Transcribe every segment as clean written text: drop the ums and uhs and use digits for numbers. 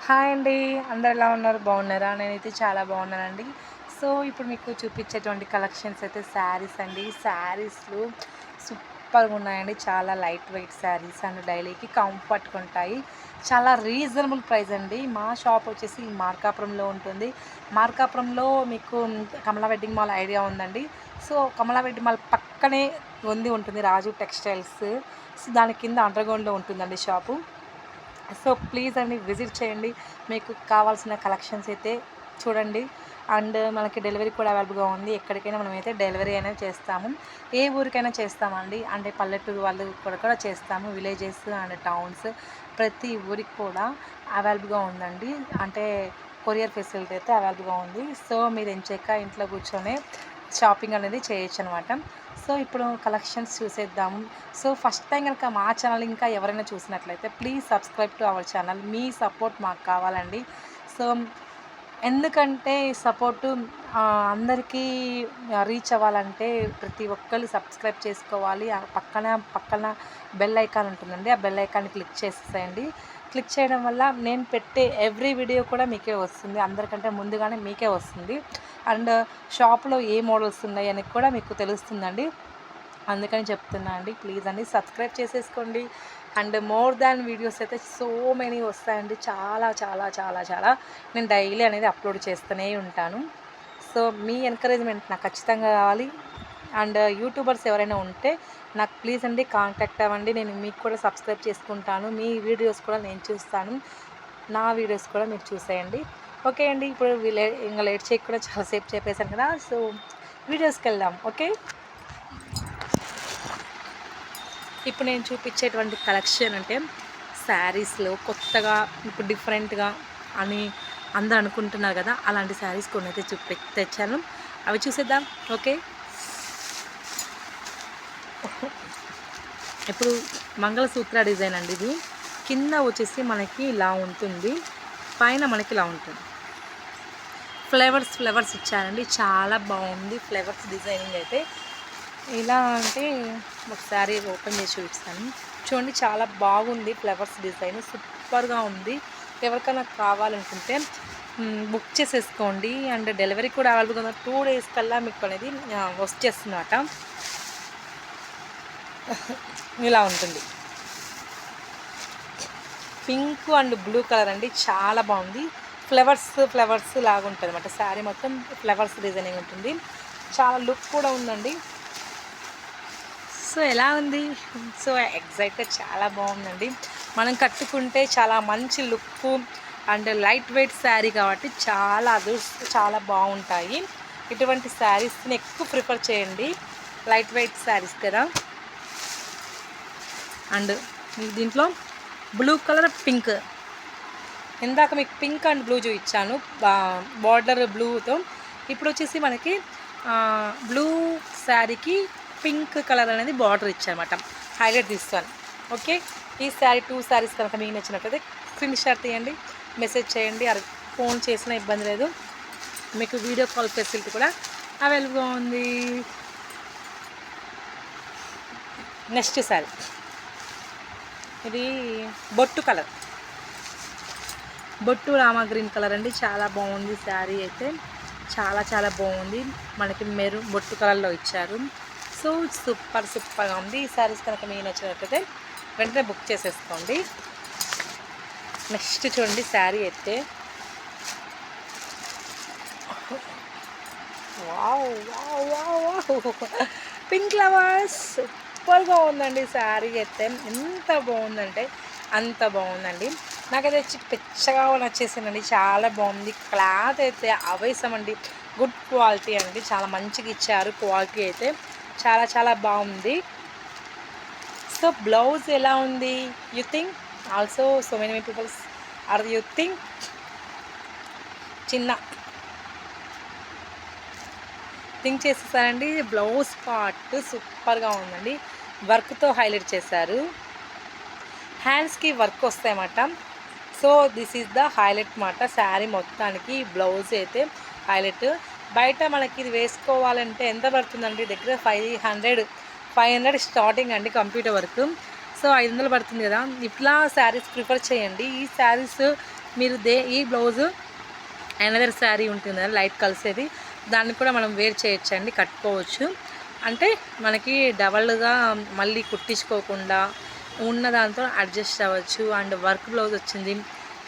Hi అండి. అందరు ఎలా ఉన్నారు? బాగున్నారా? నేనైతే చాలా బాగున్నానండి. సో, ఇప్పుడు మీకు చూపించేటువంటి కలెక్షన్స్ అయితే శారీస్ అండి. శారీస్‌లో సూపర్‌గా ఉన్నాయండి. చాలా లైట్ వెయిట్ శారీస్ అండ్ డైలీకి కంఫర్ట్‌గా ఉంటాయి. చాలా రీజనబుల్ ప్రైస్ అండి. మా షాప్ వచ్చేసి మార్కాపురంలో ఉంటుంది. మార్కాపురంలో మీకు కమలా వెడ్డింగ్ మాల్ ఐడియా ఉందండి. సో, కమలా వెడ్డింగ్ మాల్ పక్కనే ఉంటుంది రాజు టెక్స్టైల్స్. సో, దాని కింద అండర్‌గ్రౌండ్‌లో ఉంటుందండి షాపు. సో ప్లీజ్ అండి విజిట్ చేయండి. మీకు కావాల్సిన కలెక్షన్స్ అయితే చూడండి. అండ్ మనకి డెలివరీ కూడా అవైలబుల్గా ఉంది. ఎక్కడికైనా మనమైతే డెలివరీ అనేది చేస్తాము. ఏ ఊరికైనా చేస్తామండి. అంటే పల్లెటూరు వాళ్ళు కూడా చేస్తాము. విలేజెస్ అండ్ టౌన్స్ ప్రతి ఊరికి కూడా అవైలబుల్గా ఉందండి. అంటే కొరియర్ ఫెసిలిటీ అయితే అవైలబుల్గా ఉంది. సో మీరు ఎంచక్క ఇంట్లో కూర్చొని షాపింగ్ అనేది చేయొచ్చు అనమాట. సో ఇప్పుడు కలెక్షన్స్ చూసేద్దాము. సో ఫస్ట్ టైం కనుక మా ఛానల్ ఇంకా ఎవరైనా చూసినట్లయితే please subscribe to our channel. Me support మాకు కావాలండి. సో ఎందుకంటే సపోర్టు అందరికీ రీచ్ అవ్వాలంటే ప్రతి ఒక్కళ్ళు సబ్స్క్రైబ్ చేసుకోవాలి. పక్కన బెల్ ఐకాన్ ఉంటుందండి. ఆ బెల్ ఐకాన్ని క్లిక్ చేసేసేయండి. క్లిక్ చేయడం వల్ల నేను పెట్టే ఎవ్రీ వీడియో కూడా మీకే వస్తుంది. అందరికంటే ముందుగానే మీకే వస్తుంది. అండ్ షాప్లో ఏ మోడల్స్ ఉన్నాయని కూడా మీకు తెలుస్తుందండి. అందుకని చెప్తున్నా అండి. ప్లీజ్ అండి సబ్స్క్రైబ్ చేసేసుకోండి. అండ్ మోర్ దాన్ వీడియోస్ అయితే సో మెనీ వస్తాయండి. చాలా నేను డైలీ అనేది అప్లోడ్ చేస్తూనే ఉంటాను. సో మీ ఎంకరేజ్మెంట్ నాకు ఖచ్చితంగా కావాలి. అండ్ యూట్యూబర్స్ ఎవరైనా ఉంటే నాకు ప్లీజ్ అండి కాంటాక్ట్ అవ్వండి. నేను మీకు కూడా సబ్స్క్రైబ్ చేసుకుంటాను. మీ వీడియోస్ కూడా నేను చూస్తాను. నా వీడియోస్ కూడా మీరు చూసేయండి. ఓకే అండి. ఇప్పుడు ఇంకా లేట్ చేయకుండా చాలాసేపు చెప్పేశాను కదా. సో వీడియోస్కి వెళ్దాం. ఓకే. ఇప్పుడు నేను చూపించేటువంటి కలెక్షన్ అంటే శారీస్లో కొత్తగా ఇప్పుడు డిఫరెంట్గా అని అందరూ అనుకుంటున్నారు కదా. అలాంటి శారీస్ కొన్ని అయితే తెచ్చాను. అవి చూసేద్దాం. ఓకే. ఇప్పుడు మంగళసూత్ర డిజైన్ అండి. ఇది కింద వచ్చేసి మనకి ఇలా ఉంటుంది. పైన మనకి ఇలా ఉంటుంది. ఫ్లవర్స్ ఇచ్చారండి. చాలా బాగుంది ఫ్లవర్స్ డిజైనింగ్ అయితే. ఎలా అంటే ఒకసారి ఓపెన్ చేసి చూపిస్తాను. చూడండి చాలా బాగుంది ఫ్లవర్స్ డిజైన్. సూపర్గా ఉంది. ఎవరికైనా కావాలనుకుంటే బుక్ చేసేసుకోండి. అండ్ డెలివరీ కూడా అవైలబుల్గా ఉంది. 2 days కల్లా మీకు అనేది వచ్చేస్తుందన్నమాట. ఇలా ఉంటుంది. పింక్ అండ్ బ్లూ కలర్ అండి. చాలా బాగుంది. ఫ్లవర్స్ లాగా ఉంటుంది అన్నమాట. శారీ మొత్తం ఫ్లవర్స్ డిజైనింగ్ ఉంటుంది. చాలా లుక్ కూడా ఉందండి. సో ఎలా ఉంది? సో ఎగ్జాక్ట్గా చాలా బాగుందండి. మనం కట్టుకుంటే చాలా మంచి look and light weight sari కాబట్టి చాలా బాగుంటాయి. ఇటువంటి శారీస్ని ఎక్కువ ప్రిఫర్ చేయండి. లైట్ వెయిట్ శారీస్ కదా. అండ్ దీంట్లో బ్లూ కలర్ పింక్, ఇందాక మీకు పింక్ అండ్ బ్లూ చూపించాను బార్డర్ బ్లూతో. ఇప్పుడు వచ్చేసి మనకి బ్లూ శారీకి పింక్ కలర్ అనేది బార్డర్ ఇచ్చారన్నమాట. హైలైట్ తీస్తాను. ఓకే. ఈ శారీ 2 శారీస్ కనుక మీకు నచ్చినట్లయితే స్క్రీన్ షాట్ తీయండి, మెసేజ్ చేయండి. ఫోన్ చేసినా ఇబ్బంది లేదు. మీకు వీడియో కాల్ ఫెసిలిటీ కూడా అవైలబుల్గా ఉంది. నెక్స్ట్ శారీ ఇది బొట్టు రామా గ్రీన్ కలర్ అండి. చాలా బాగుంది శారీ అయితే. చాలా బాగుంది. మనకి బొట్టు కలర్లో ఇచ్చారు. సో సూపర్గా ఉంది. ఈ శారీస్ కనుక మీకు నచ్చినట్లయితే వెంటనే బుక్ చేసేసుకోండి. నెక్స్ట్ చూడండి శారీ అయితే వావ్ పింక్ ఫ్లవర్స్ సూపర్గా ఉందండి. శారీ అయితే ఎంత బాగుందంటే అంత బాగుందండి. నాకైతే పెచ్చగా నచ్చేసిందండి. చాలా బాగుంది. క్లాత్ అయితే అవేసం అండి. గుడ్ క్వాలిటీ అండి. చాలా మంచిగా ఇచ్చారు. క్వాలిటీ అయితే చాలా బాగుంది. సో బ్లౌజ్ ఎలా ఉంది? You think also so many peoples are you think think చేసేసారండి. బ్లౌజ్ పార్ట్ సూపర్గా ఉందండి. వర్క్తో హైలైట్ చేశారు. హ్యాండ్స్కి వర్క్ వస్తాయన్నమాట. So this is the highlight మాట. శారీ మొత్తానికి బ్లౌజ్ అయితే హైలైట్. బయట మనకి ఇది వేసుకోవాలంటే ఎంత పడుతుందండి? దగ్గర 500 స్టార్టింగ్ అండి కంప్యూటర్ వర్క్. సో 500 పడుతుంది కదా. ఇట్లా శారీస్ ప్రిఫర్ చేయండి. ఈ శారీస్ మీరు ఈ బ్లౌజు అనదర్ శారీ ఉంటుంది కదా లైట్ కలిసేది, దాన్ని కూడా మనం వేర్ చేయొచ్చండి, కట్టుకోవచ్చు. అంటే మనకి డబల్గా మళ్ళీ కుట్టించుకోకుండా ఉన్న దాంతో అడ్జస్ట్ అవ్వచ్చు. అండ్ వర్క్ బ్లౌజ్ వచ్చింది,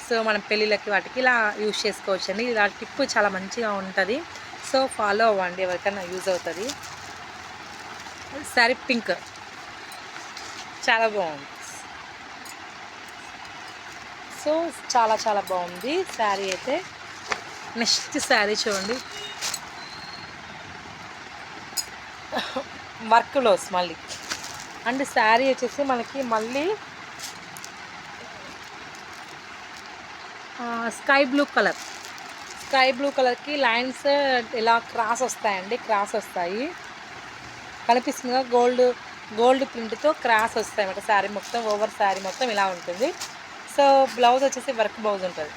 సో మనం పెళ్ళిళ్ళకి వాటికి ఇలా యూజ్ చేసుకోవచ్చండి. ఇలా టిప్ చాలా మంచిగా ఉంటుంది, సో ఫాలో అవ్వండి, ఎవరికైనా యూజ్ అవుతుంది. శారీ పింక్ చాలా బాగుంది. సో చాలా చాలా బాగుంది శారీ అయితే. నెక్స్ట్ శారీ చూడండి, వర్క్ బ్లౌజ్ మళ్ళీ. అండ్ శారీ వచ్చేసి మనకి మళ్ళీ స్కై బ్లూ కలర్కి లైన్స్ ఇలా క్రాస్ వస్తాయండి, క్రాస్ వస్తాయి, కనిపిస్తుందిగా గోల్డ్ ప్రింట్తో క్రాస్ వస్తాయి అన్నమాట. శారీ మొత్తం ఓవర్ శారీ మొత్తం ఇలా ఉంటుంది. సో బ్లౌజ్ వచ్చేసి వర్క్ బ్లౌజ్ ఉంటుంది.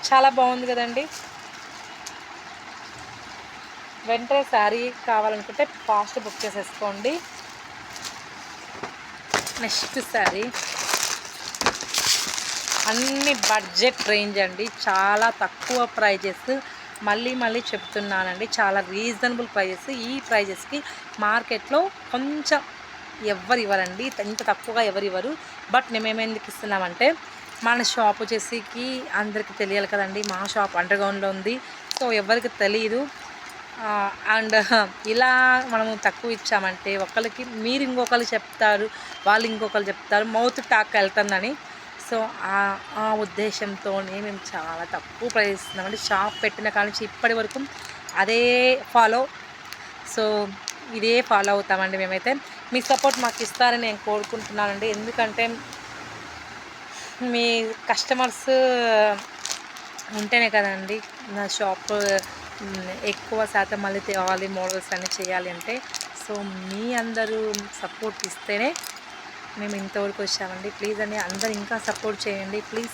చాలా బాగుంది కదండి. వెంటనే శారీ కావాలనుకుంటే ఫాస్ట్ బుక్ చేసేసుకోండి. నెక్స్ట్ శారీ అన్ని బడ్జెట్ రేంజ్ అండి, చాలా తక్కువ ప్రైజెస్. మళ్ళీ చెప్తున్నానండి, చాలా రీజనబుల్ ప్రైజెస్. ఈ ప్రైజెస్కి మార్కెట్లో కొంచెం ఎవరు ఇవ్వరండి, ఇంత తక్కువగా ఎవరు ఇవ్వరు. బట్ మేము ఎందుకు ఇస్తున్నామంటే మన షాప్ వచ్చేసికి అందరికీ తెలియాలి కదండి, మా షాప్ అండర్గ్రౌండ్లో ఉంది, సో ఎవరికి తెలియదు. అండ్ ఇలా మనము తక్కువ ఇచ్చామంటే ఒకరికి మీరు ఇంకొకరు చెప్తారు, వాళ్ళు ఇంకొకరు చెప్తారు, మౌత్ టాక్ వెళ్తుందని. సో ఆ ఉద్దేశంతోనే మేము చాలా తక్కువ ప్రైస్ ఇస్తున్నామండి. షాప్ పెట్టిన కాడ నుంచి ఇప్పటి వరకు అదే ఇదే ఫాలో అవుతామండి మేమైతే. మీ సపోర్ట్ మాకు ఇస్తారని నేను కోరుకుంటున్నానండి. ఎందుకంటే మీ కస్టమర్స్ ఉంటేనే కదండి నా షాప్ ఎక్కువ శాతం మళ్ళీ తేవాలి, మోడల్స్ అన్నీ చేయాలి అంటే. సో మీ అందరూ సపోర్ట్ ఇస్తేనే మేము ఇంతవరకు వచ్చామండి. ప్లీజ్ అండి అందరు ఇంకా సపోర్ట్ చేయండి. ప్లీజ్